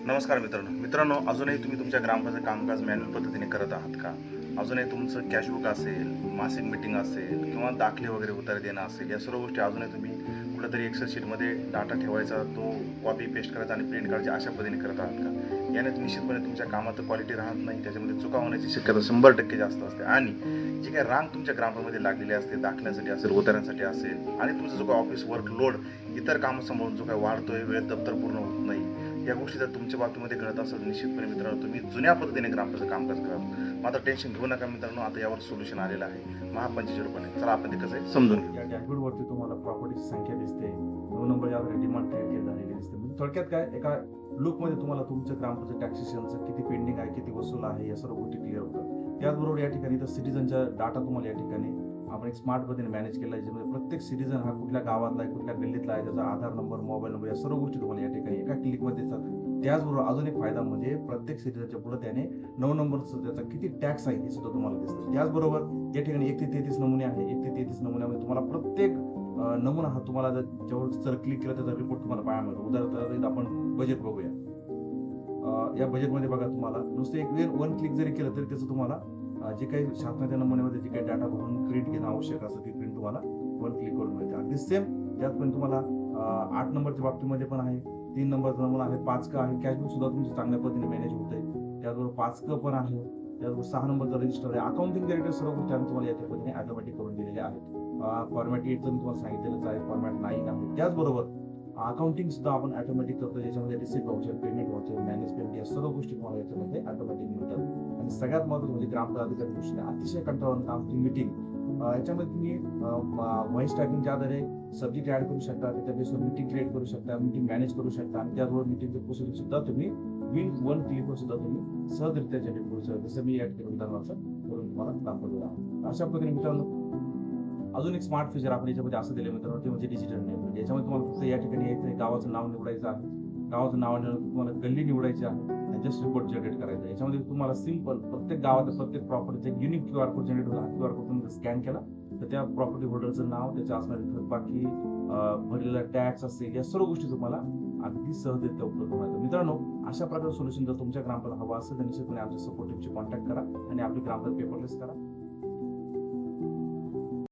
नमस्कार मित्रांनो, अजूनही तुम्ही तुमच्या ग्रामपंचायत कामकाज मॅन्युअल पद्धतीने करत आहात का? अजूनही तुमचं कॅशबुक असेल, मासिक मीटिंग असेल किंवा दाखले वगैरे उतारे देणं असेल, या सर्व गोष्टी अजूनही तुम्ही कुठेतरी एक्सेल शीटमध्ये डाटा ठेवायचा, तो कॉपी पेस्ट करायचा आणि प्रिंट काढायची अशा पद्धतीने करत आहात का? याने निश्चितपणे तुमच्या कामात क्वालिटी राहत नाही, त्याच्यामध्ये चुका होण्याची शक्यता 100% जास्त असते आणि जी काही रांग तुमच्या ग्रामपंचायतीमध्ये लागलेली असते, दाखल्यासाठी असेल, उताऱ्यांसाठी असेल आणि तुमचं जो काही ऑफिस वर्कलोड, इतर कामं सांभाळून जो काही वाढतोय, वेळेत दप्तर पूर्ण होत नाही, या गोष्टी जर तुमच्या बाबतीमध्ये घडत असेल, निश्चितपणे मित्रांनो तुम्ही जुन्या पद्धतीने ग्रामपंचायत कामकाज करा. मात्र टेन्शन घेऊ नका मित्रांनो, आता यावर सोल्युशन आलेलं आहे महापंचायतीच्या रूपाने. चला आपण ते कसं आहे समजून घेऊ. या डॅशबोर्डवरती तुम्हाला प्रॉपर्टीची संख्या दिसते, 9 नंबर यावर डिमांड क्रिएट झालेली दिसते. म्हणजे थोडक्यात काय, एका लुकमध्ये तुम्हाला तुमचं ग्रामपंचायत टॅक्सेशनचं किती पेंडिंग आहे, किती वसूल आहे, या सर्व गोष्टी क्लिअर होतात. त्याचबरोबर या ठिकाणी तर सिटीजनचा डाटा तुम्हाला या ठिकाणी आपण एक स्मार्ट पद्धतीने मॅनेज केला आहे, ज्यामध्ये प्रत्येक सिटीजन हा कुठल्या गावातला आहे, कुठल्या गल्लीतला आहे, त्याचा आधार नंबर, मोबाईल नंबर, या सर्व गोष्टी तुम्हाला या ठिकाणी एका क्लिकमध्ये दिसतात. त्याचबरोबर अजून एक फायदा म्हणजे प्रत्येक सिटीजनच्या पुढे त्याने 9 नंबरचा त्याचा किती टॅक्स आहे हे सुद्धा तुम्हाला दिसतं. त्याचबरोबर या ठिकाणी 1 ते 33 नमुने आहे. 1 ते 33 नमुन्यामध्ये तुम्हाला प्रत्येक नमुना हा तुम्हाला जेव्हा जर क्लिक केला त्याचा रिपोर्ट तुम्हाला पाहायला मिळतो. उदाहरणार्थ आपण बजेट बघूया. या बजेटमध्ये बघा, तुम्हाला नुसतं एक वन क्लिक जरी केलं तरी त्याचं तुम्हाला जे काही शासनाच्या नमुन्यामध्ये जे काही डाटा भरून प्रिंट घेणं आवश्यक असतं ती प्रिंट तुम्हाला वन क्लिक करून मिळते. अगदी सेम त्याचप्रमाणे तुम्हाला 8 नंबरच्या बाबतीमध्ये पण आहे, 3 नंबरचा नमुना आहे, 5 आहे. कॅशबुक सुद्धा तुमचं चांगल्या पद्धतीने मॅनेज होत आहे. त्याचबरोबर 5 पण आहे, त्याचबरोबर 6 नंबरचा रजिस्टर आहे. अकाउंटिंग रिलेटेड सर्व गोष्टी आम्ही तुम्हाला या पद्धतीने ऑटोमॅटिक करून दिलेल्या आहेत. फॉर्मॅट 8 मी तुम्हाला सांगितलेलं आहे, फॉर्मॅट 9 आहे. त्याचबरोबर अकाउंटिंग सुद्धा आपण ऑटोमॅटिक करतो, ज्याच्यामध्ये receipt voucher, payment voucher, management, या सर्व गोष्टी तुम्हाला याच्यामध्ये ऑटोमॅटिक मिळतात. आणि सगळ्यात महत्त्वाचं म्हणजे ग्रामपंचायत अधिकारी दृष्टीने अतिशय कंटाळवाणं काम, मीटिंग, याच्यामध्ये तुम्ही व्हॉइस टायपिंगच्या आधारे सब्जेक्ट ऍड करू शकता, त्याच्या बेसवर मीटिंग क्रिएट करू शकता, मीटिंग मॅनेज करू शकता आणि त्याचबरोबर मीटिंगचे प्रोसिजर सुद्धा तुम्ही वन क्लिकवर सुद्धा तुम्ही सहजरित्या जनरेट करू शकता. जसं मी या ठिकाणी उदाहरणार्थ करून तुम्हाला दाखवलेलं आहे. अशा पद्धतीने मित्रांनो अजून एक स्मार्ट फीचर आपण याच्यामध्ये असं दिलं मित्रांनो, ते म्हणजे डिजिटल नेम. याच्यामध्ये तुम्हाला फक्त या ठिकाणी यायचं, गावाचं नाव निवडायचं आहे, गावाचं नाव तुम्हाला गल्ली निवडायची आहे आणि जस्ट रिपोर्ट जनरेट करायचा आहे. याच्यामध्ये तुम्हाला सिंपल प्रत्येक गावाचा प्रत्येक प्रॉपर्टीचा एक युनिक QR कोड जनरेट होता. QR कोड तुम्ही स्कॅन केला तर त्या प्रॉपर्टी होल्डरचं नाव, त्याच्या असणारी थकबाकी, भरलेला टॅक्स असेल, या सर्व गोष्टी तुम्हाला अगदी सहजरित्या उपलब्ध होणार. मित्रांनो, अशा प्रकारचं सोल्युशन जर तुमच्या ग्रामपंचायत हवं असेल तर निश्चितपणे आमच्या सपोर्ट टीमशी कॉन्टॅक्ट करा आणि आपली ग्रामपंचायत पेपरलेस करा.